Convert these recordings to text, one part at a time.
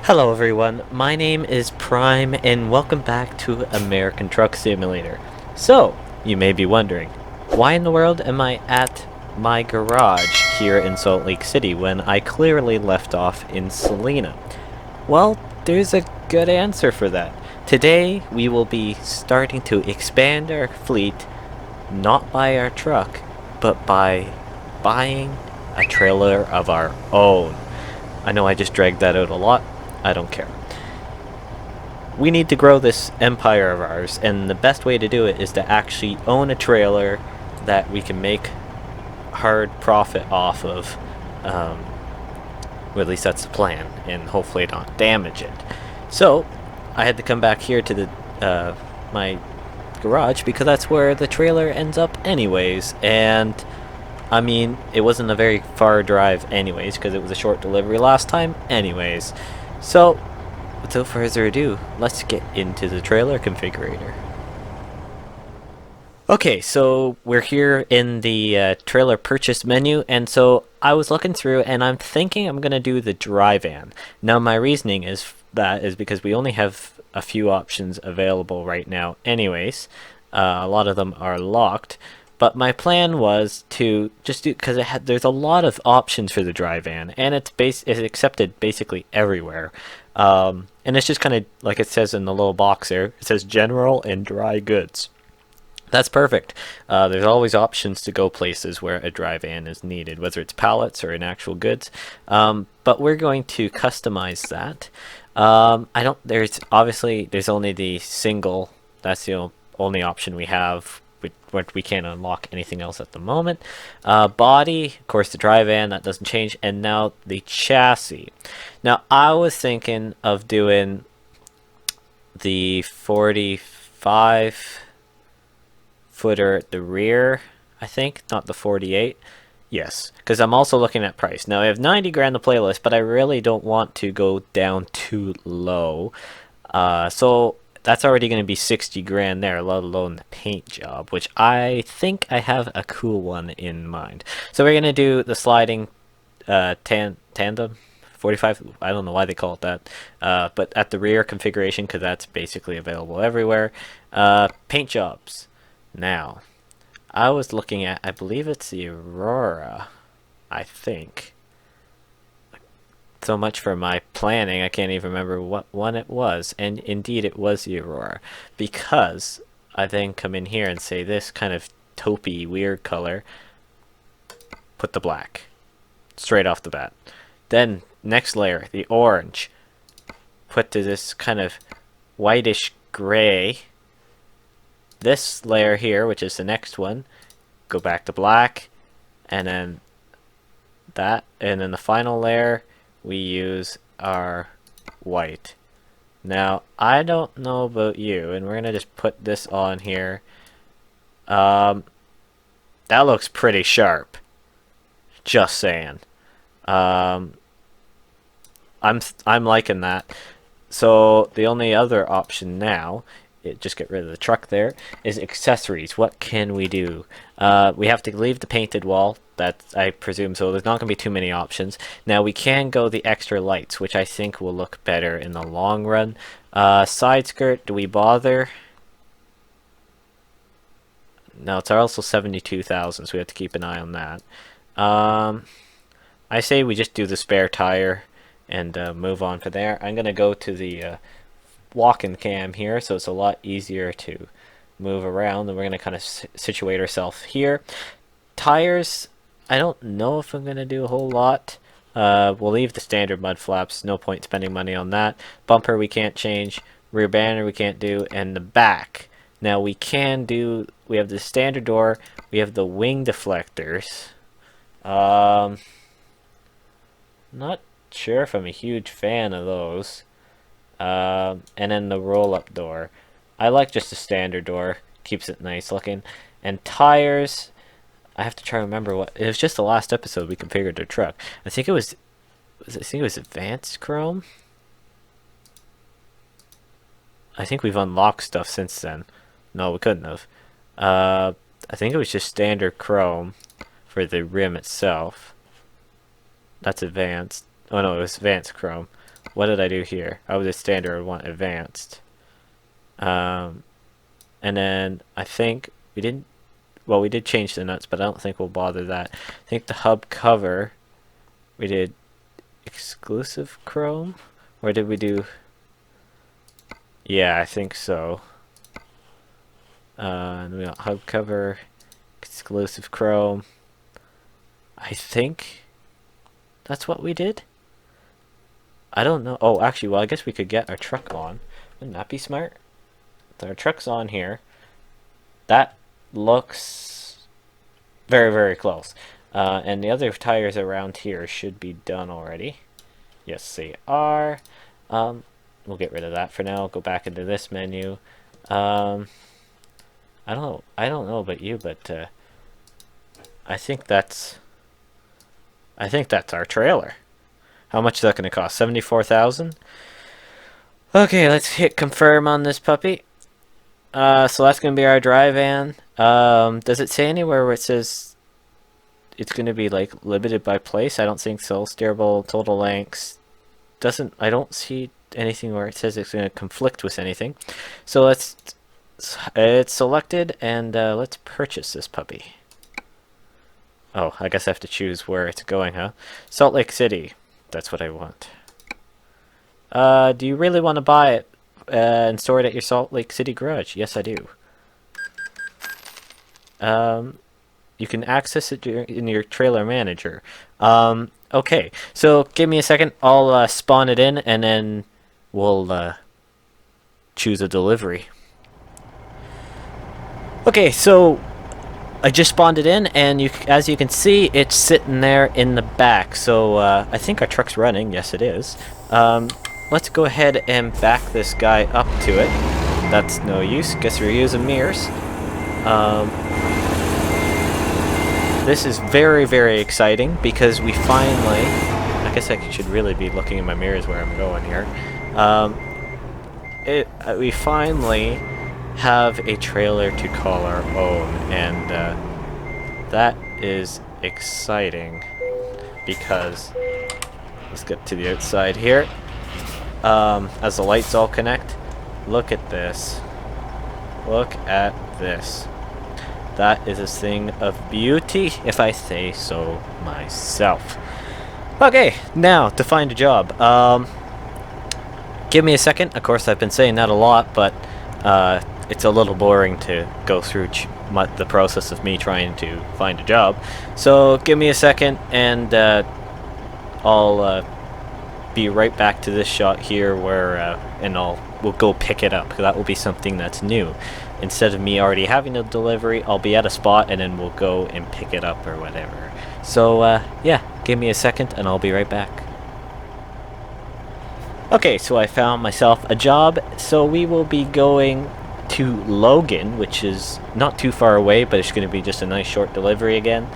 Hello everyone, my name is Prime and welcome back to American Truck Simulator. So, you may be wondering, why in the world am I at my garage here in Salt Lake City when I clearly left off in Salina? Well, there's a good answer for that. Today we will be starting to expand our fleet, not by our truck, but by buying a trailer of our own. I know I just dragged that out a lot. I don't care. We need to grow this empire of ours, and the best way to do it is to actually own a trailer that we can make hard profit off of. Well, at least that's the plan, and hopefully not damage it. So, I had to come back here to the my garage because that's where the trailer ends up anyways, and I mean, it wasn't a very far drive anyways because it was a short delivery last time anyways. So, without further ado, let's get into the trailer configurator. Okay, so we're here in the trailer purchase menu, and so I was looking through and I'm thinking I'm going to do the dry van. Now my reasoning is because we only have a few options available right now anyways. A lot of them are locked. But my plan was to just do, because there's a lot of options for the dry van, and it's accepted basically everywhere. And it's just kind of like it says in the little box there. It says general and dry goods. That's perfect. There's always options to go places where a dry van is needed, whether it's pallets or in actual goods. But we're going to customize that. There's only the single. That's the only option we have. We can't unlock anything else at the moment. Body, of course, the dry van, that doesn't change. And now the chassis. Now, I was thinking of doing the 45 footer at the rear, I think, not the 48. Yes, because I'm also looking at price. Now, I have 90 grand the playlist, but I really don't want to go down too low. So that's already going to be 60 grand there, let alone the paint job, which I think I have a cool one in mind. So we're going to do the sliding tandem 45. I don't know why they call it that, but at the rear configuration, because that's basically available everywhere. Paint jobs. Now, I was looking at, I believe it's the Aurora, I think. So much for my planning, I can't even remember what one it was, and indeed it was the Aurora, because I then come in here and say this kind of taupey weird color, put the black, straight off the bat. Then next layer, the orange, put to this kind of whitish gray. This layer here, which is the next one, go back to black, and then that, and then the final layer, we use our white. Now, I don't know about you, and we're going to just put this on here. That looks pretty sharp. Just saying. I'm liking that. So, the only other option now, just get rid of the truck there, is accessories. What can we do? We have to leave the painted wall. That's, I presume, so there's not going to be too many options. Now we can go the extra lights, which I think will look better in the long run. Side skirt, do we bother? No, it's also 72,000, so we have to keep an eye on that. I say we just do the spare tire and move on from there. I'm going to go to the walk-in cam here, so it's a lot easier to move around, and we're going to kind of situate ourselves here. Tires, I don't know if I'm going to do a whole lot. We'll leave the standard mud flaps, no point spending money on that. Bumper we can't change, rear banner we can't do, and the back. Now we can do, we have the standard door, we have the wing deflectors. Not sure if I'm a huge fan of those. And then the roll-up door. I like just the standard door. Keeps it nice looking. And tires, I have to try to remember what it was. Just the last episode we configured the truck. I think it was advanced chrome. I think we've unlocked stuff since then. No, we couldn't have. I think it was just standard chrome for the rim itself. That's advanced. Oh no, it was advanced chrome. what did I do here? I was a standard, I want advanced. And then I think we didn't, well, we did change the nuts, but I don't think we'll bother that. I think the hub cover, we did exclusive chrome, or did we do, yeah, I think so. And we got hub cover, exclusive chrome. I think that's what we did. I don't know. Oh, actually, well, I guess we could get our truck on. Wouldn't that be smart? Our truck's on here. That looks very, very close. And the other tires around here should be done already. Yes, they are. We'll get rid of that for now. Go back into this menu. I don't know about you, but I think that's our trailer. How much is that going to cost? 74,000. Okay, let's hit confirm on this puppy. So that's going to be our dry van. Does it say anywhere where it says it's going to be like limited by place? I don't think so. Steerable, total lengths. I don't see anything where it says it's going to conflict with anything. So it's selected, and let's purchase this puppy. Oh, I guess I have to choose where it's going, huh? Salt Lake City. That's what I want. Do you really want to buy it and store it at your Salt Lake City garage? Yes, I do. You can access it in your trailer manager. Okay, so give me a second. I'll spawn it in, and then we'll choose a delivery. Okay, so I just spawned it in, and as you can see, it's sitting there in the back. So I think our truck's running. Yes, it is. Let's go ahead and back this guy up to it. That's no use. Guess we're using mirrors. This is very, very exciting because we finally... I guess I should really be looking in my mirrors where I'm going here. We finally have a trailer to call our own, and that is exciting because... Let's get to the outside here. As the lights all connect, look at this. Look at this. That is a thing of beauty, if I say so myself. Okay, now to find a job. Give me a second. Of course, I've been saying that a lot, but it's a little boring to go through the process of me trying to find a job. So give me a second, and I'll be right back to this shot here where and we'll go pick it up, because that will be something that's new. Instead of me already having a delivery, I'll be at a spot and then we'll go and pick it up or whatever. So yeah, give me a second and I'll be right back. Okay, so I found myself a job. So we will be going to Logan, which is not too far away, but it's going to be just a nice short delivery again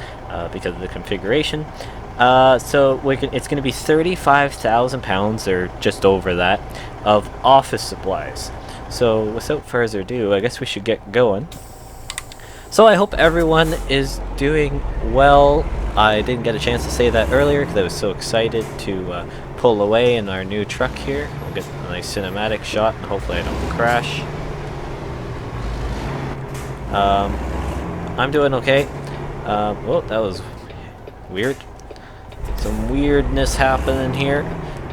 because of the configuration. So it's going to be £35,000 or just over that of office supplies. So without further ado, I guess we should get going. So I hope everyone is doing well. I didn't get a chance to say that earlier because I was so excited to pull away in our new truck here. We'll get a nice cinematic shot and hopefully I don't crash. I'm doing okay. Whoa, that was weird. Some weirdness happening here.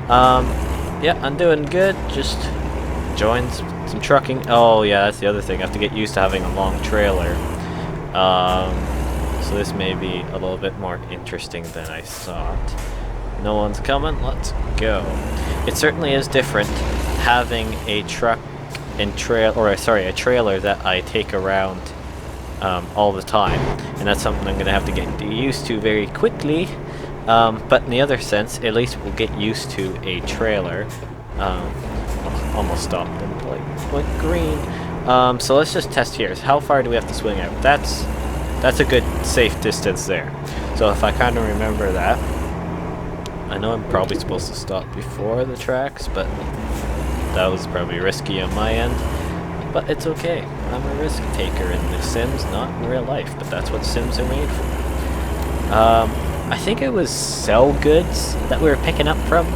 Yeah, I'm doing good. Just joined some trucking. Oh yeah, that's the other thing. I have to get used to having a long trailer. So this may be a little bit more interesting than I thought. No one's coming. Let's go. It certainly is different having a truck and a trailer that I take around all the time, and that's something I'm gonna have to get used to very quickly. But in the other sense, at least we'll get used to a trailer. Almost stopped and went green. So let's just test here. How far do we have to swing out? That's a good safe distance there. So if I kind of remember that, I know I'm probably supposed to stop before the tracks, but that was probably risky on my end. But it's okay. I'm a risk taker in The Sims, not in real life, but that's what Sims are made for. I think it was sell goods that we were picking up from.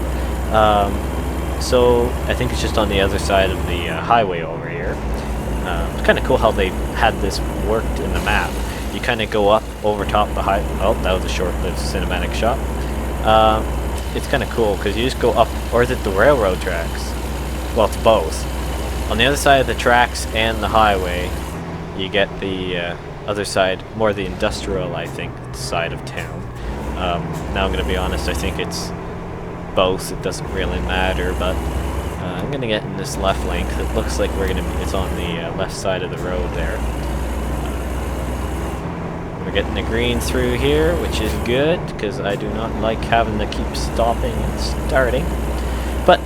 So I think it's just on the other side of the highway over here. It's kind of cool how they had this worked in the map. You kind of go up over top the high. Oh, that was a short-lived cinematic shot. It's kind of cool because you just go up, or is it the railroad tracks? Well, it's both. On the other side of the tracks and the highway, you get the other side, more the industrial, I think, side of town. Now I'm going to be honest, I think it's both. It doesn't really matter, but I'm going to get in this left lane because it looks like it's on the left side of the road there. We're getting the green through here, which is good because I do not like having to keep stopping and starting. But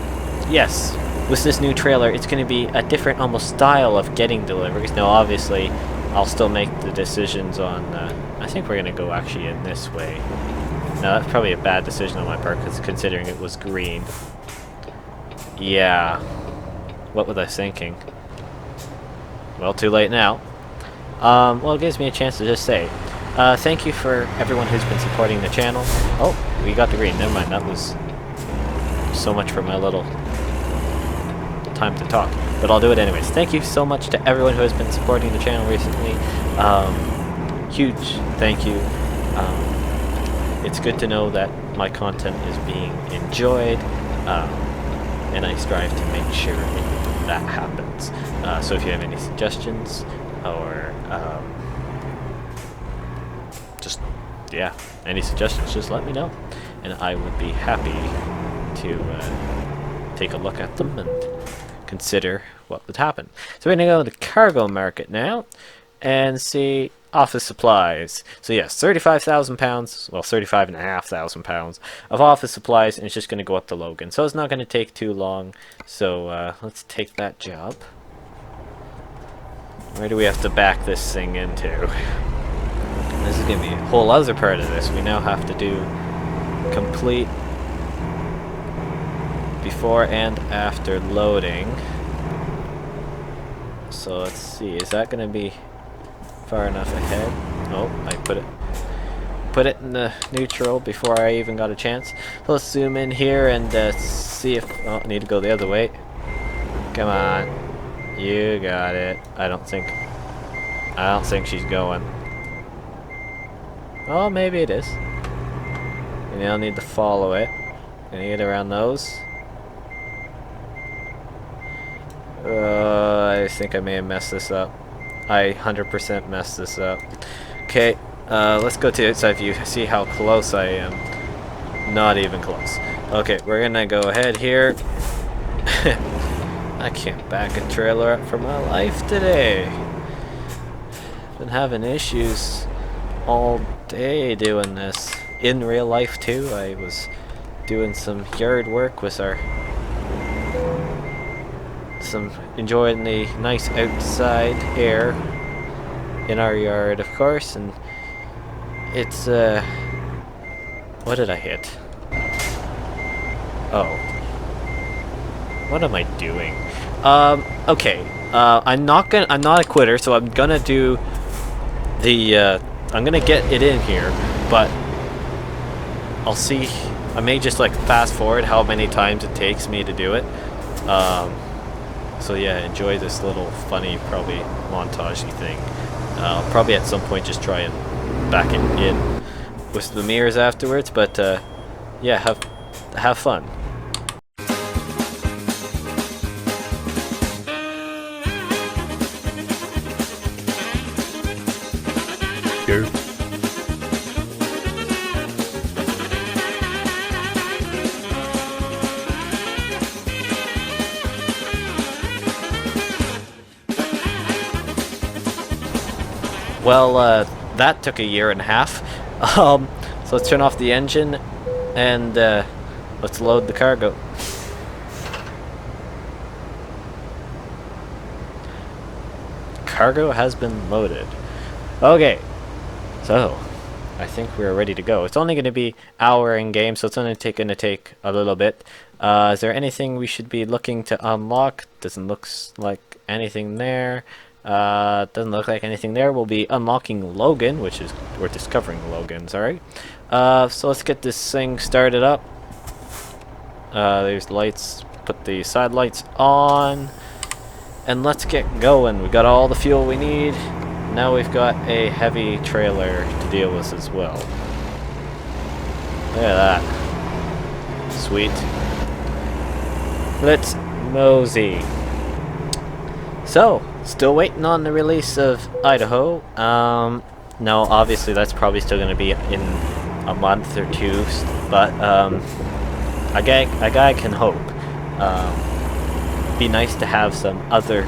yes, with this new trailer, it's going to be a different almost style of getting deliveries. Now obviously I'll still make the decisions on I think we're going to go actually in this way. Now that's probably a bad decision on my part because considering it was green. Yeah, what was I thinking? Well, too late now. Well, it gives me a chance to just say thank you for everyone who's been supporting the channel. Oh, we got the green. Never mind, that was so much for my little time to talk, but I'll do it anyways. Thank you so much to everyone who has been supporting the channel recently. Huge thank you. It's good to know that my content is being enjoyed, and I strive to make sure that happens. So if you have any suggestions or just any suggestions, just let me know, and I would be happy to take a look at them and consider what would happen. So we're going to go to the cargo market now and see office supplies. So yes, £35,000, well £35,500 of office supplies, and it's just going to go up to Logan. So it's not going to take too long. So let's take that job. Where do we have to back this thing into? This is going to be a whole other part of this. We now have to do complete before and after loading. So let's see, is that going to be far enough ahead? Oh, I put it in the neutral before I even got a chance. So let's zoom in here and see if I need to go the other way. Come on, you got it. I don't think she's going. Oh, maybe it is. You now need to follow it. Gonna get around those. I think I may have messed this up. I 100% messed this up. Okay, let's go to the outside view. See how close I am. Not even close. Okay, we're gonna go ahead here. I can't back a trailer up for my life today. Been having issues all day doing this. In real life too. I was doing some yard work with enjoying the nice outside air in our yard, of course, and it's what did I hit? Oh, what am I doing? Okay, I'm not a quitter, so I'm gonna do the I'm gonna get it in here, but I'll see. I may just like fast forward how many times it takes me to do it. So yeah, enjoy this little funny, probably montagey thing. I'll probably at some point just try and back it in with the mirrors afterwards, but yeah, have fun. Go. Well, that took a year and a half. So let's turn off the engine and let's load the cargo. Cargo has been loaded. Okay, so I think we're ready to go. It's only going to be an hour in game, so it's only going to take a little bit. Is there anything we should be looking to unlock? Doesn't look like anything there. Doesn't look like anything there. We'll be unlocking Logan, which is, we're discovering Logan, sorry. So let's get this thing started up. There's lights put the side lights on, and let's get going. We got all the fuel we need. Now we've got a heavy trailer to deal with as well. Look at that. Sweet. Let's mosey. So, still waiting on the release of Idaho. No, obviously that's probably still going to be in a month or two, but a guy can hope. Be nice to have some other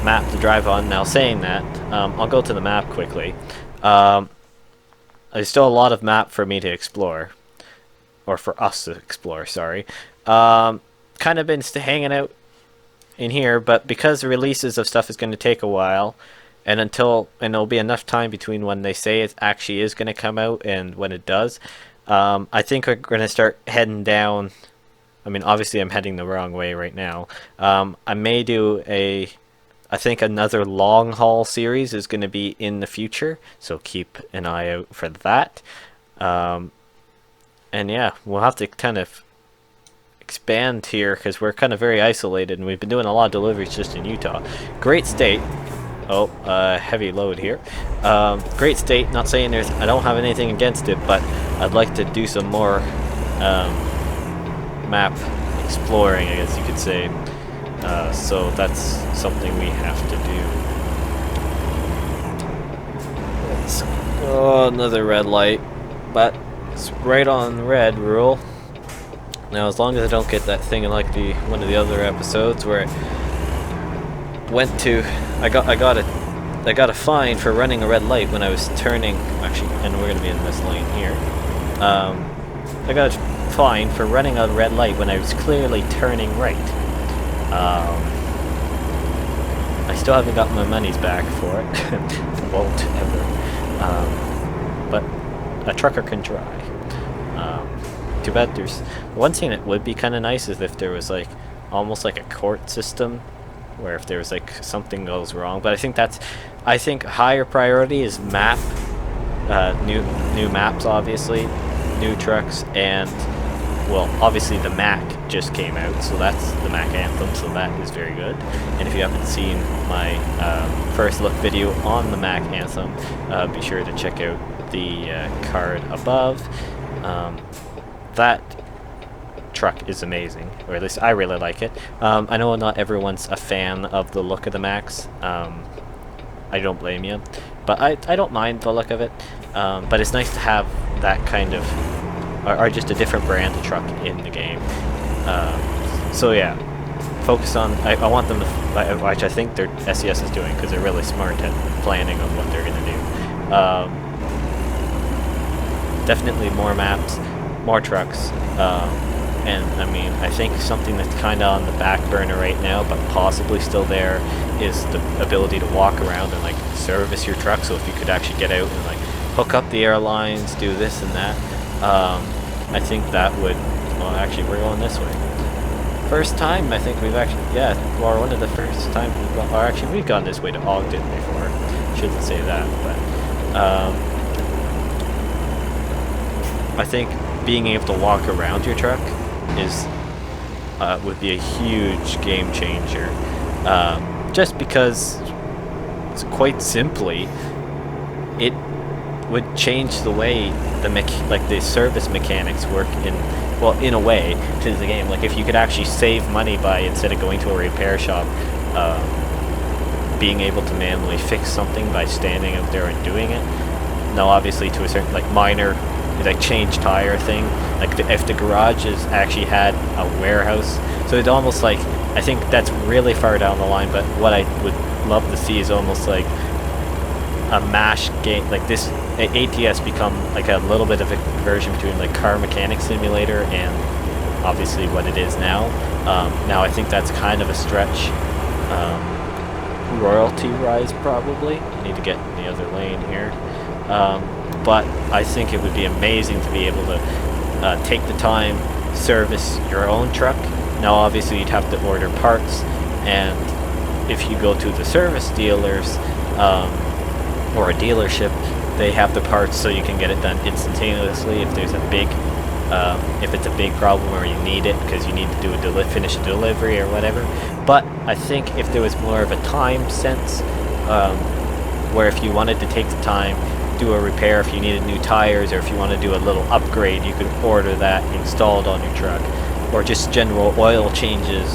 map to drive on. Now, saying that, I'll go to the map quickly. There's still a lot of map for me to explore, or for us to explore. Sorry. Kind of been hanging out in here, but because the releases of stuff is going to take a while, and there'll be enough time between when they say it actually is going to come out and when it does. I think we're going to start heading down. I mean, obviously I'm heading the wrong way right now. I may do I think another long haul series is going to be in the future, so keep an eye out for that. And yeah, we'll have to kind of expand here because we're kind of very isolated, and we've been doing a lot of deliveries just in Utah. Great state. Oh, heavy load here. Great state. Not saying I don't have anything against it, but I'd like to do some more map exploring, I guess you could say. So that's something we have to do. Oh, another red light, but it's right on red rule. Now, as long as I don't get that thing in like one of the other episodes where it went to, I got a fine for running a red light when I was turning. Actually, and we're gonna be in this lane here. I got a fine for running a red light when I was clearly turning right. I still haven't got my monies back for it. Won't ever. But a trucker can try. Too bad there's one thing that would be kind of nice is if there was like almost like a court system where if there was like something goes wrong. But I think higher priority is map, new maps, obviously, new trucks, and well, obviously the Mac just came out, so that's the Mac Anthem, so that is very good. And if you haven't seen my first look video on the Mac Anthem, be sure to check out the card above. That truck is amazing, or at least I really like it. I know not everyone's a fan of the look of the Macs. I don't blame you, but I don't mind the look of it. But it's nice to have that kind of, or just a different brand of truck in the game. So yeah, focus on. I want them to, which I think their SES is doing, because they're really smart at planning on what they're gonna do. Definitely more maps, more trucks, and I mean, I think something that's kind of on the back burner right now, but possibly still there, is the ability to walk around and like service your truck. So if you could actually get out and like hook up the airlines, do this and that, I think that would. Well, actually, we're going this way. First time I think we've actually, yeah, or one of the first times we've gone, or actually we've gone this way to Ogden before. Shouldn't say that, but I think being able to walk around your truck is would be a huge game changer. Just because, quite simply, it would change the way the service mechanics work in a way to the game. Like if you could actually save money by, instead of going to a repair shop, being able to manually fix something by standing out there and doing it. Now, obviously, to a certain minor. Like change tire thing, like if the garages actually had a warehouse, so it's almost like, I think that's really far down the line, but what I would love to see is almost like a mash game, like this ATS become like a little bit of a version between like Car Mechanic Simulator and obviously what it is now. Now I think that's kind of a stretch. Royalty rise probably. I need to get in the other lane here. But I think it would be amazing to be able to take the time, service your own truck. Now obviously you'd have to order parts, and if you go to the service dealers or a dealership, they have the parts so you can get it done instantaneously if there's a big if it's a big problem or you need it because you need to do finish a delivery or whatever. But I think if there was more of a time sense, where if you wanted to take the time, do a repair, if you needed new tires, or if you want to do a little upgrade, you could order that installed on your truck, or just general oil changes,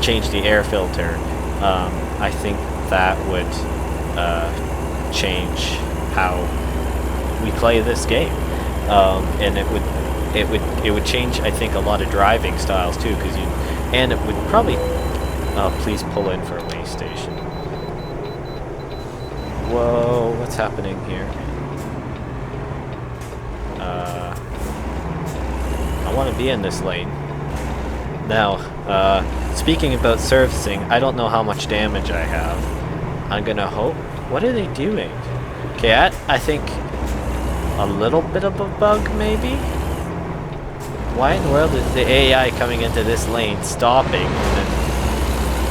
change the air filter. I think that would change how we play this game, and it would change, I think, a lot of driving styles too, and it would probably. Oh, please pull in for a way station. Whoa, what's happening here? I want to be in this lane. Now, speaking about servicing, I don't know how much damage I have. I'm gonna hope. What are they doing? Okay, I think a little bit of a bug, maybe? Why in the world is the AI coming into this lane, stopping, and then...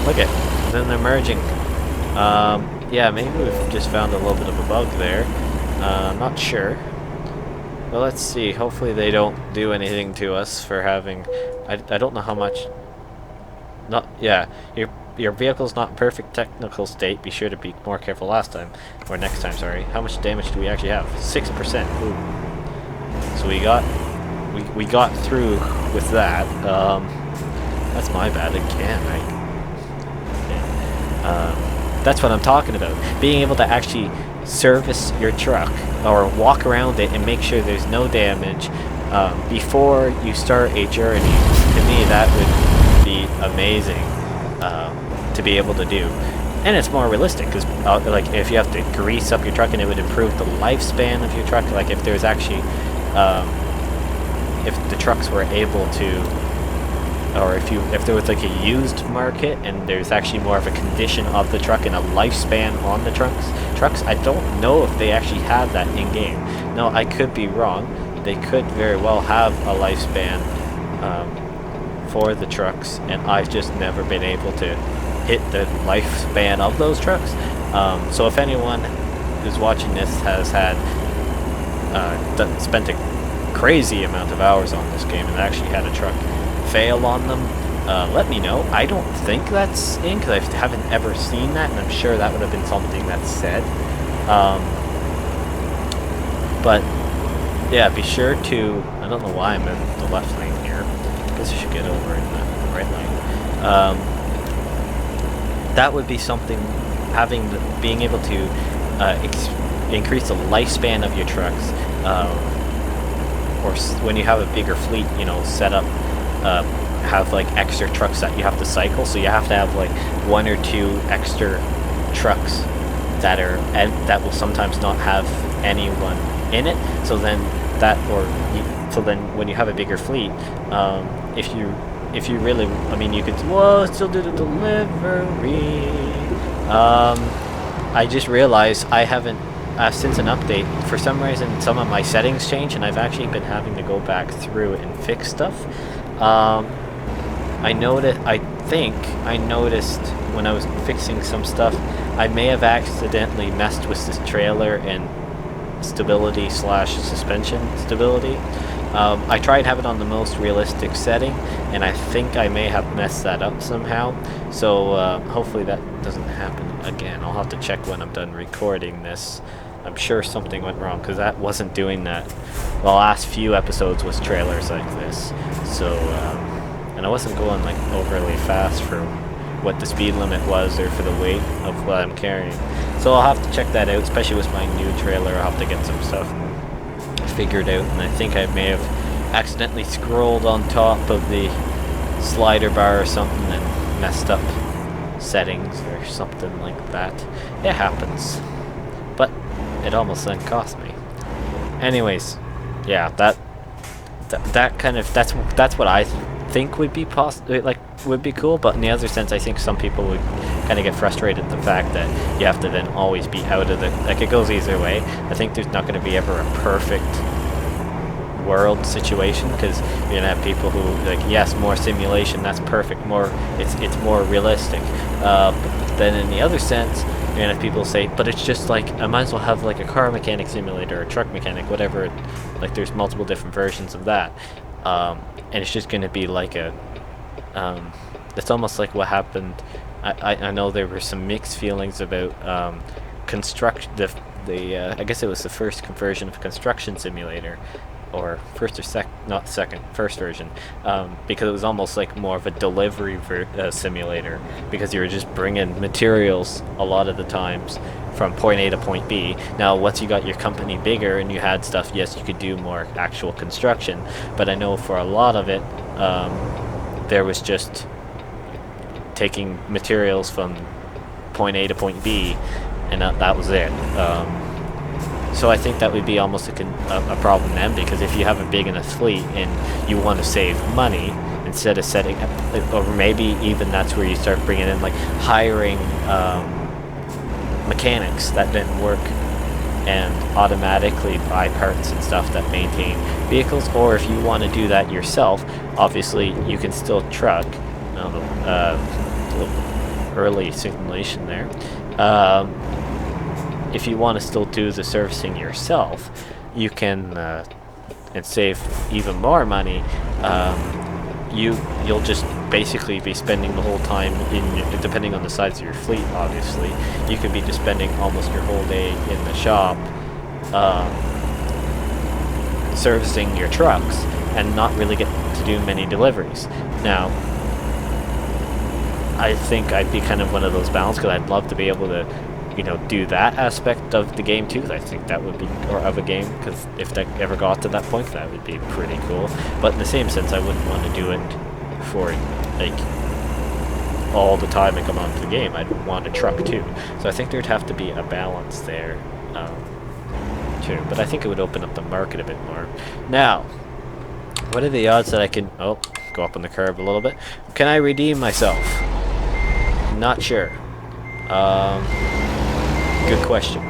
Look at, then they're merging. Yeah, maybe we've just found a little bit of a bug there. Not sure. Well, let's see. Hopefully they don't do anything to us for having... I don't know how much... Yeah, your vehicle's not in perfect technical state. Be sure to be more careful next time. Sorry. How much damage do we actually have? 6%. Ooh. So we got through with that. That's my bad again, right? Yeah. That's what I'm talking about. Being able to actually service your truck or walk around it and make sure there's no damage before you start a journey. To me, that would be amazing to be able to do. And it's more realistic because like if you have to grease up your truck, and it would improve the lifespan of your truck. Like if there's actually if the trucks were able to, or if there was like a used market and there's actually more of a condition of the truck and a lifespan on the trucks, I don't know if they actually have that in game. No, I could be wrong. They could very well have a lifespan for the trucks, and I've just never been able to hit the lifespan of those trucks. So if anyone who's watching this has had spent a crazy amount of hours on this game and actually had a truck fail on them, let me know. I don't think that's in, because I haven't ever seen that, and I'm sure that would have been something that's said. But yeah, be sure to... I don't know why I'm in the left lane here. I guess I should get over in the right lane. That would be something, being able to increase the lifespan of your trucks, or when you have a bigger fleet, you know, set up, have like extra trucks that you have to cycle, so you have to have like 1 or 2 extra trucks that will sometimes not have anyone in it. So then when you have a bigger fleet, if you really, I mean, you could still do the delivery. I just realized I haven't since an update, for some reason some of my settings changed, and I've actually been having to go back through and fix stuff. I think I noticed when I was fixing some stuff, I may have accidentally messed with this trailer and stability / suspension stability. I tried having it on the most realistic setting, and I think I may have messed that up somehow. So hopefully that doesn't happen again. I'll have to check when I'm done recording this. I'm sure something went wrong, because that wasn't doing that. The last few episodes was trailers like this. So, and I wasn't going like overly fast for what the speed limit was or for the weight of what I'm carrying. So I'll have to check that out, especially with my new trailer. I'll have to get some stuff figured out, and I think I may have accidentally scrolled on top of the slider bar or something and messed up settings or something like that. It happens, but it almost then cost me. Anyways, yeah, that kind of that's what I think would be would be cool. But in the other sense, I think some people would kind of get frustrated at the fact that you have to then always be out of the, like, it goes either way. I think there's not going to be ever a perfect world situation, because you're gonna have people who like, yes, more simulation, that's perfect, more it's more realistic, then in the other sense, you're gonna have people say, but it's just like, I might as well have like a car mechanic simulator or a truck mechanic, whatever. Like there's multiple different versions of that, and it's just gonna be like a it's almost like what happened. I know there were some mixed feelings about construct the I guess it was the first version of Construction Simulator, or first or not second, first version, because it was almost like more of a delivery simulator, because you were just bringing materials a lot of the times from point A to point B. Now, once you got your company bigger and you had stuff, yes, you could do more actual construction, but I know for a lot of it, there was just taking materials from point A to point B, and that was it. So I think that would be almost a problem then, because if you have a big enough fleet and you want to save money, instead of setting up, or maybe even that's where you start bringing in like hiring mechanics that then work and automatically buy parts and stuff that maintain vehicles. Or if you want to do that yourself, obviously you can still truck. No, early simulation there. If you want to still do the servicing yourself, you can and save even more money. You'll just basically be spending the whole time depending on the size of your fleet. Obviously, you could be just spending almost your whole day in the shop servicing your trucks and not really get to do many deliveries. Now, I think I'd be kind of one of those balance, because I'd love to be able to, do that aspect of the game too. I think that would be, or of a game, because if that ever got to that point, that would be pretty cool. But in the same sense, I wouldn't want to do it for like all the time I come onto the game. I'd want a truck too. So I think there'd have to be a balance there too. But I think it would open up the market a bit more. Now, what are the odds that I can? Oh, go up on the curb a little bit. Can I redeem myself? Not sure. Good question.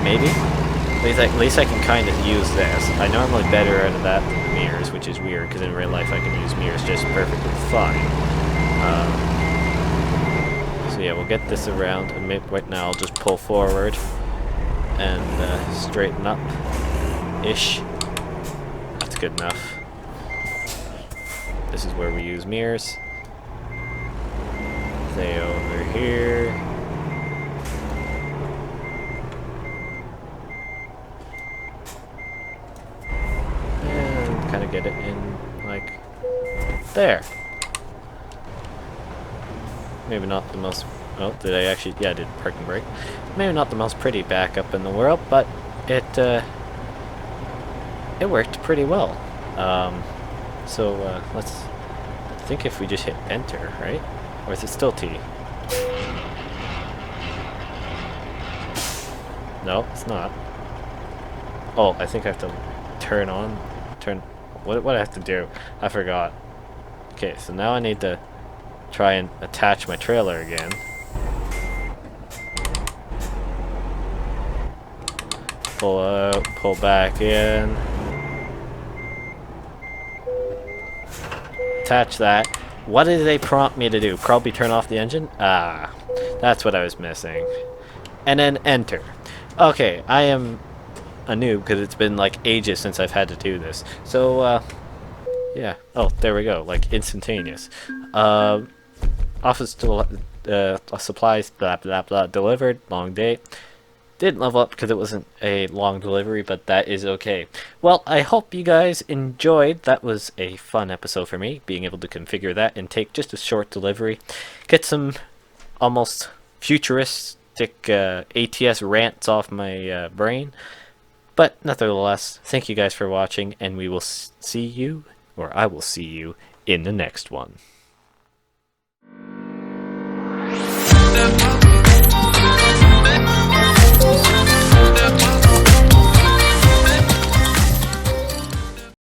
Maybe? At least I can kind of use this. I normally better out of that than mirrors, which is weird, because in real life I can use mirrors just perfectly fine. So yeah, we'll get this around, and maybe right now I'll just pull forward and straighten up. Ish. That's good enough. This is where we use mirrors. They over here. And kind of get it in like there. Maybe not the most. Oh, did I actually? Yeah, I did parking brake. Maybe not the most pretty backup in the world, but it worked pretty well. So let's think if we just hit enter, right? Or is it still T? No, it's not. Oh, I think I have to turn. What do I have to do? I forgot. Okay, so now I need to try and attach my trailer again. Pull out, pull back in. Attach that. What did they prompt me to do? Probably turn off the engine? Ah, that's what I was missing. And then enter. Okay, I am a noob because it's been like ages since I've had to do this. So, yeah. Oh, there we go. Like instantaneous. Office supplies, blah, blah, blah, delivered. Long day. Didn't level up because it wasn't a long delivery, but that is okay. Well, I hope you guys enjoyed. That was a fun episode for me, being able to configure that and take just a short delivery. Get some almost futuristic ATS rants off my brain. But nevertheless, thank you guys for watching, and we will see you, or I will see you, in the next one.